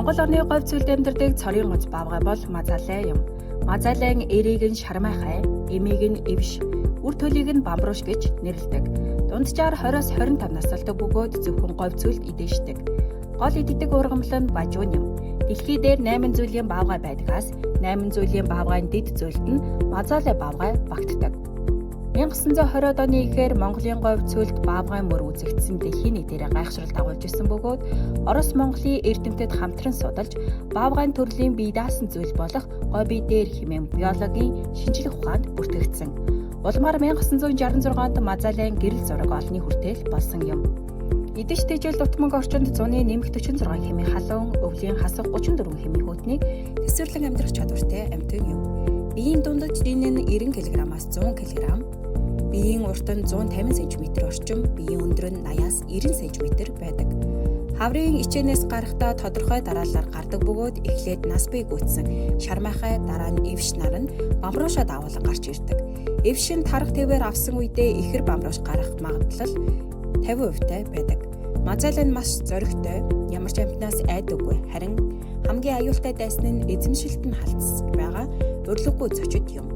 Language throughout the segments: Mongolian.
Монгол орны говь зүйлд амьдардаг цорын гоц баавгай бол мазалай юм. Мазалайн эрийг нь шармайхай, эмийг нь эвш, үр төлийг нь бамбрууш гэж нэрлэдэг. Дунджаар 20-с 25 настай бөгөөд зөвхөн говь зүйлд идэж. Гол иддэг ургамал нь бажуун юм. Дэлхий дээр 8 зүйлийн баавгай байдгаас 8 зүйлийн баавгайн дэд зүйлд нь мазалай баавгай багтдаг. 1920-од оны ихээр Монголын говь цөлд баавгай мөр үзэгдсэн дэлхийн нийтээр гайхшрал дагуулж исэн бөгөөд Орос Монголын эрдэмтэд хамтран судалж баавгайн төрлийн бие даасан зүйл болох говь бие дээр хэмээн биологийн шинжлэх ухаанд бүртгэгдсэн. Улмаар 1966 онд мазалайн гэрэл зураг олны хүртэл болсон юм. Идэж тэжээл дутмаг орчинд зуны нэмэх 46 хэмээн халуун, өвлийн хасах 34 хэмээн хөтнийг тэсвэрлэн амьдрах чадвартай амьтан юм. Биеийн дундаж дин нь 90 кг-аас 100 кг, биеийн урт нь 150 см орчим, биеийн өндөр нь 80-аас 90 см байдаг. Хаврын ичээнээс гарахдаа тодорхой дараалалаар гардаг бөгөөд эхлээд нас бие гүйцсэн шармайхай, дараа нь эвш нар нь бамбруушаа давуулан гарч ирдэг. Эвш нь тарах твээр авсан үедээ ихэр бамбрууш гарах магадлал 50% байдаг. Мазалай нь маш зоригтой, ямар ч амьтнаас айдаггүй, харин хамгийн аюултай дайсан нь эзэмшилт нь халдс байгаа урилгагүй зочид юм.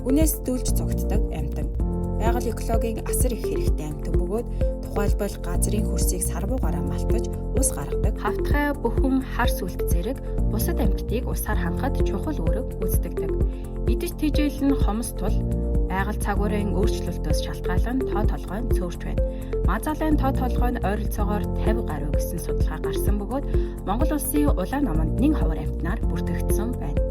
Үнээс дүүлж цогтдаг амьтан. Байгаль экологийн асар их хэрэгтэй амьтан бөгөөд тухайлбал газрын хөрсийг сарбуугаараа малтаж ус гаргадаг. Хавтгай бүхэн хар сүлт зэрэг бусад амьтдыг усаар хангахад чухал үүрэг гүйцэтгэдэг. Идэж тэжээл нь хомс тул байгаль цагуурын өөрчлөлтөөс шалтгаалan тоо толгой нь цөөрч байна. Мазалайн тоо толгой нь ойролцоогоор 50 гаруй гэсэн судалгаа гарсан бөгөөд Монгол улсын улаан номонд 1 ховор амьтнаар бүртгэгдсэн байна.